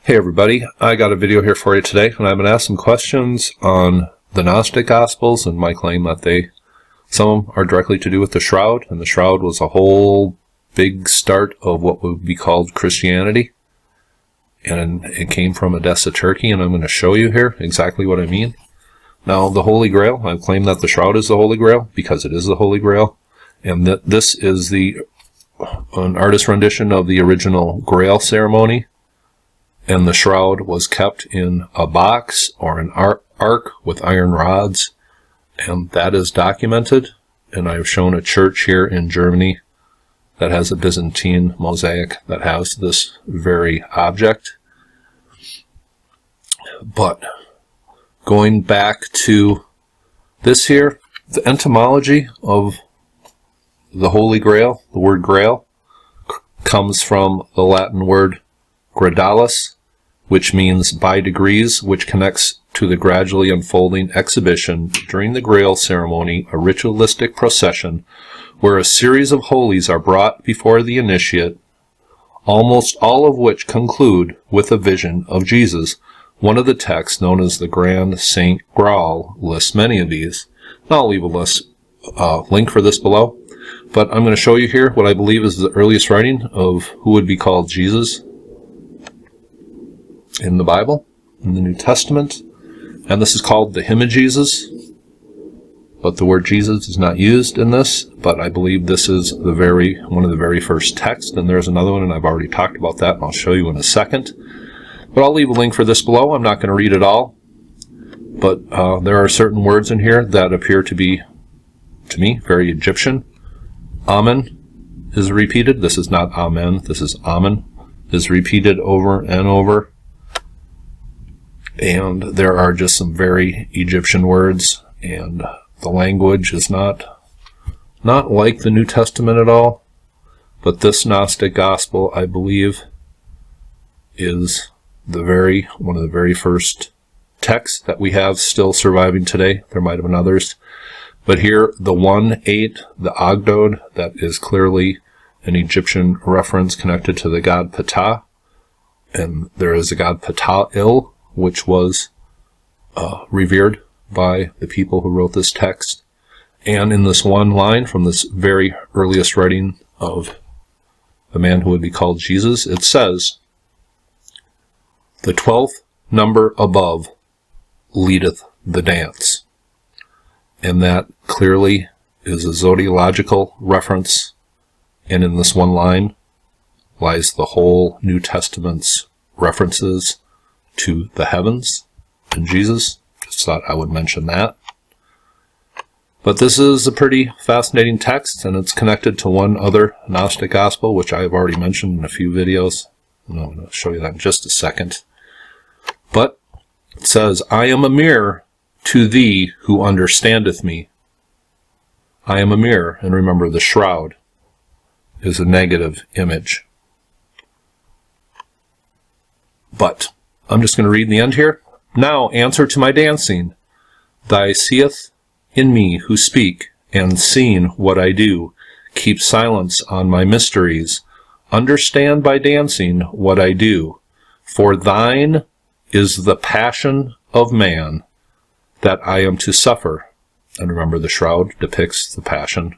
Hey everybody, I got a video here for you today, and I'm going to ask some questions on the Gnostic Gospels and my claim that some of them are directly to do with the Shroud, and the Shroud was a whole big start of what would be called Christianity, and it came from Odessa, Turkey, and I'm going to show you here exactly what I mean. Now, the Holy Grail, I claim that the Shroud is the Holy Grail because it is the Holy Grail, and that this is an artist rendition of the original Grail ceremony. And the Shroud was kept in a box or an ark with iron rods, and that is documented. And I've shown a church here in Germany that has a Byzantine mosaic that has this very object. But going back to this here, the etymology of the Holy Grail, the word Grail, comes from the Latin word gradalis, which means by degrees, which connects to the gradually unfolding exhibition during the Grail ceremony, a ritualistic procession where a series of holies are brought before the initiate, almost all of which conclude with a vision of Jesus. One of the texts, known as the Grand Saint Graal, lists many of these. And I'll leave a link for this below. But I'm going to show you here what I believe is the earliest writing of who would be called Jesus in the Bible, in the New Testament, and this is called the Hymn of Jesus, but the word Jesus is not used in this, but I believe this is one of the very first texts, and there's another one, and I've already talked about that, and I'll show you in a second. But I'll leave a link for this below. I'm not going to read it all, but there are certain words in here that appear to be, to me, very Egyptian. Amen is repeated. This is not Amen, this is Amen, is repeated over and over. And there are just some very Egyptian words, and the language is not like the New Testament at all. But this Gnostic Gospel, I believe, is one of the very first texts that we have still surviving today. There might have been others. But here, the 1-8, the Ogdod, that is clearly an Egyptian reference connected to the god Ptah. And there is a god Ptah-il, which was revered by the people who wrote this text. And in this one line from this very earliest writing of the man who would be called Jesus, it says, "The 12th number above leadeth the dance." And that clearly is a zodiacal reference, and in this one line lies the whole New Testament's references to the heavens and Jesus. Just thought I would mention that. But this is a pretty fascinating text, and it's connected to one other Gnostic Gospel, which I have already mentioned in a few videos. And I'm going to show you that in just a second. But it says, "I am a mirror to thee who understandeth me." I am a mirror, and remember the shroud is a negative image. But I'm just going to read the end here. "Now answer to my dancing. Thy seeth in me who speak, and seen what I do. Keep silence on my mysteries. Understand by dancing what I do. For thine is the passion of man, that I am to suffer." And remember, the shroud depicts the passion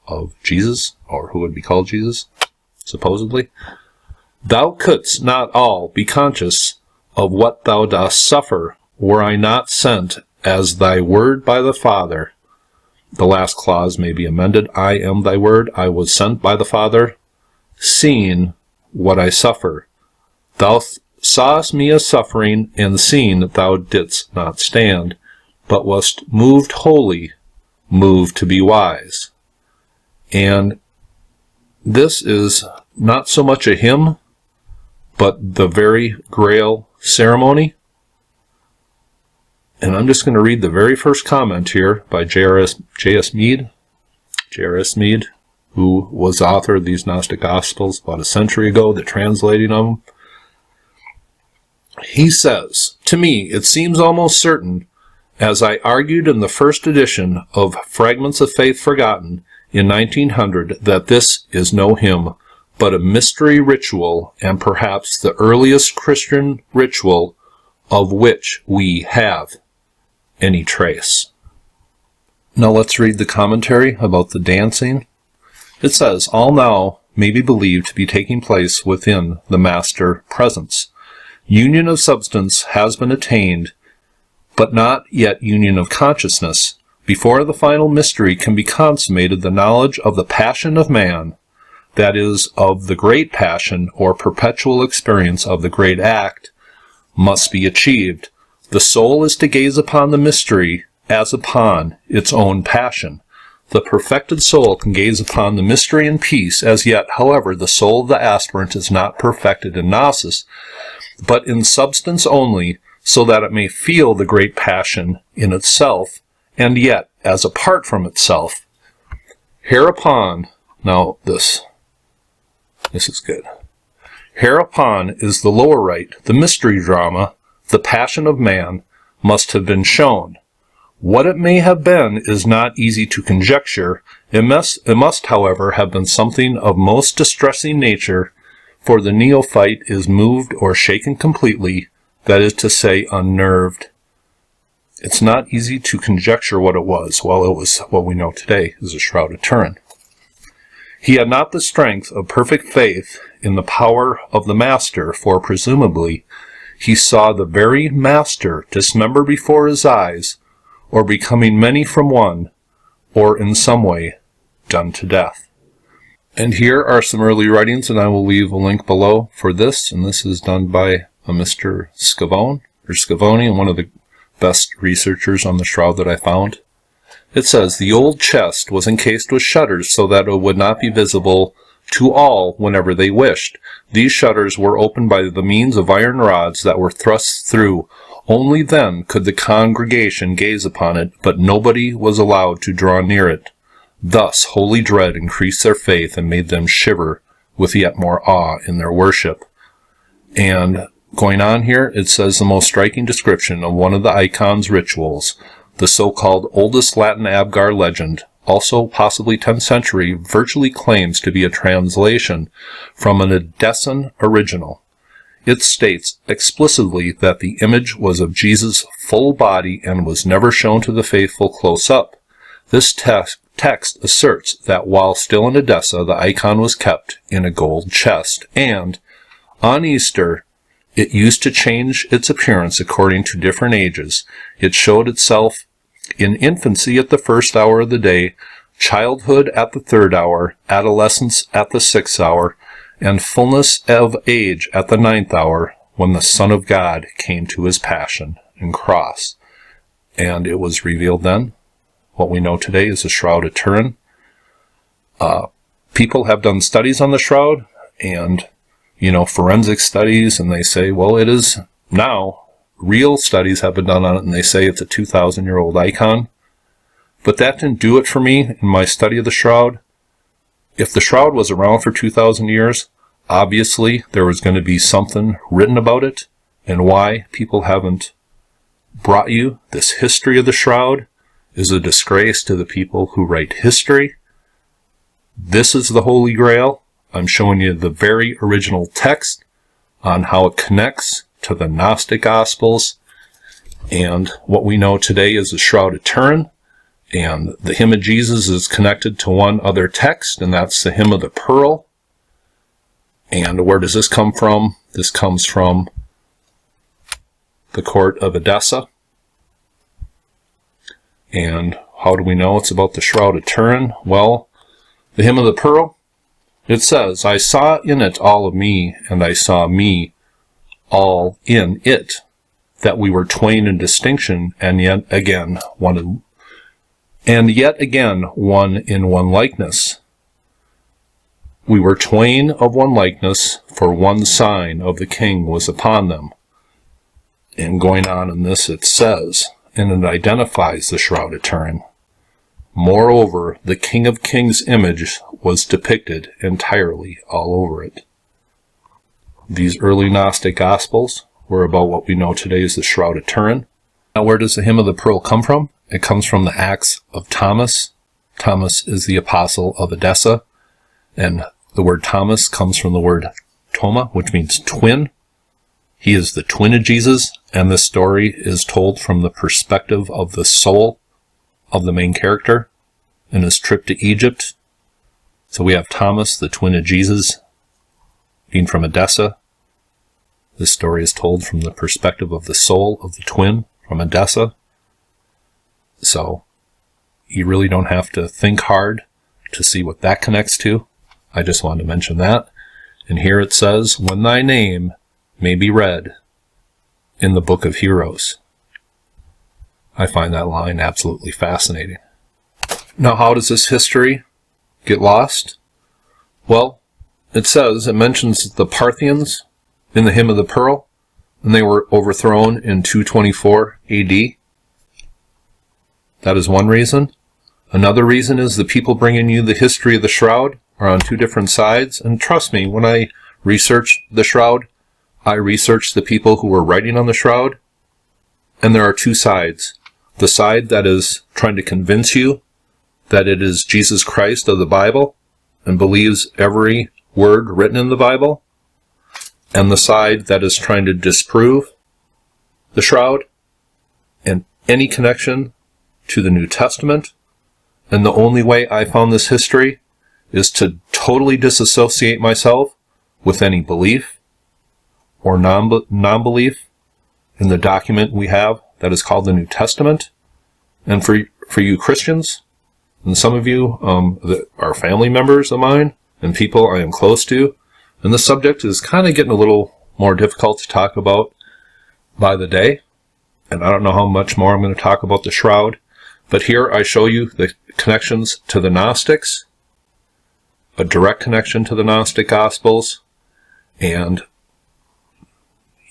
of Jesus, or who would be called Jesus, supposedly. "Thou couldst not all be conscious of what thou dost suffer, were I not sent as thy word by the Father." The last clause may be amended. "I am thy word, I was sent by the Father, seeing what I suffer. Thou sawest me as suffering, and seen that thou didst not stand, but wast moved wholly, moved to be wise." And this is not so much a hymn, but the very Grail ceremony. And I'm just going to read the very first comment here by J.S. Mead, who was the author of these Gnostic Gospels about a century ago, the translating of them. He says, "To me, it seems almost certain, as I argued in the first edition of Fragments of Faith Forgotten in 1900, that this is no hymn, but a mystery ritual, and perhaps the earliest Christian ritual of which we have any trace. Now let's read the commentary about the dancing. It says, all now may be believed to be taking place within the Master presence. Union of substance has been attained, but not yet union of consciousness. Before the final mystery can be consummated, the knowledge of the passion of man, that is, of the great passion or perpetual experience of the great act, must be achieved. The soul is to gaze upon the mystery as upon its own passion. The perfected soul can gaze upon the mystery in peace. As yet, however, the soul of the aspirant is not perfected in gnosis, but in substance only, so that it may feel the great passion in itself, and yet as apart from itself. Hereupon, now this is good. Hereupon is the lower right, the mystery drama, the passion of man, must have been shown. What it may have been is not easy to conjecture. It must, however, have been something of most distressing nature, for the neophyte is moved or shaken completely, that is to say, unnerved. It's not easy to conjecture what it was. Well, it was what we know today is the Shroud of Turin. He had not the strength of perfect faith in the power of the Master, for presumably he saw the very Master dismember before his eyes, or becoming many from one, or in some way done to death. And here are some early writings, and I will leave a link below for this, and this is done by a Mr. Scavone, and one of the best researchers on the Shroud that I found. It says, the old chest was encased with shutters so that it would not be visible to all whenever they wished. These shutters were opened by the means of iron rods that were thrust through. Only then could the congregation gaze upon it, but nobody was allowed to draw near it. Thus holy dread increased their faith and made them shiver with yet more awe in their worship. And going on here, it says the most striking description of one of the icon's rituals, the so-called oldest Latin Abgar legend, also possibly 10th century, virtually claims to be a translation from an Edessan original. It states explicitly that the image was of Jesus' full body and was never shown to the faithful close up. This text asserts that while still in Edessa, the icon was kept in a gold chest, and on Easter, it used to change its appearance according to different ages. It showed itself in infancy at the first hour of the day, childhood at the third hour, adolescence at the sixth hour, and fullness of age at the ninth hour, when the Son of God came to his passion and cross. And it was revealed then. What we know today is the Shroud of Turin. People have done studies on the Shroud, and forensic studies, and they say, well, it is now. Real studies have been done on it, and they say it's a 2,000-year-old icon. But that didn't do it for me in my study of the Shroud. If the Shroud was around for 2,000 years, obviously there was going to be something written about it, and why people haven't brought you this history of the Shroud is a disgrace to the people who write history. This is the Holy Grail. I'm showing you the very original text on how it connects to the Gnostic Gospels, and what we know today is the Shroud of Turin, and the Hymn of Jesus is connected to one other text, and that's the Hymn of the Pearl. And where does this come from? This comes from the court of Edessa. And how do we know it's about the Shroud of Turin? Well, the Hymn of the Pearl, it says, I saw in it all of me, and I saw me all in it, that we were twain in distinction, and yet again one in one likeness. We were twain of one likeness, for one sign of the King was upon them. And going on in this, it says, and it identifies the Shroud of Turin. Moreover, the King of Kings image was depicted entirely all over it. These early Gnostic Gospels were about what we know today as the Shroud of Turin. Now, where does the Hymn of the Pearl come from? It comes from the Acts of Thomas. Thomas is the apostle of Edessa, and The word Thomas comes from the word Toma, which means twin. He is the twin of Jesus, and this story is told from the perspective of the soul of the main character in his trip to Egypt. So we have Thomas, the twin of Jesus, being from Edessa. This story is told from the perspective of the soul of the twin from Edessa. So you really don't have to think hard to see what that connects to. I just wanted to mention that. And here it says, when thy name may be read in the book of heroes. I find that line absolutely fascinating. Now, how does this history get lost? Well, it mentions the Parthians in the Hymn of the Pearl, and they were overthrown in 224 AD. That is one reason. Another reason is the people bringing you the history of the Shroud are on two different sides, and trust me, when I researched the Shroud, I researched the people who were writing on the Shroud, and there are two sides. The side that is trying to convince you that it is Jesus Christ of the Bible and believes every word written in the Bible, and the side that is trying to disprove the Shroud and any connection to the New Testament. And the only way I found this history is to totally disassociate myself with any belief or non-belief in the document we have that is called the New Testament. And for you Christians, and some of you that are family members of mine and people I am close to, and the subject is kind of getting a little more difficult to talk about by the day. And I don't know how much more I'm going to talk about the Shroud, but here I show you the connections to the Gnostics, a direct connection to the Gnostic Gospels, and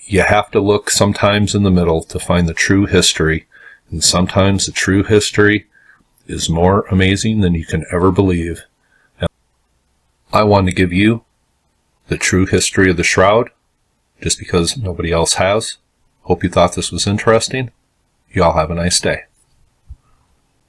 you have to look sometimes in the middle to find the true history, and sometimes the true history is more amazing than you can ever believe. And I want to give you the true history of the Shroud, just because nobody else has. Hope you thought this was interesting. You all have a nice day.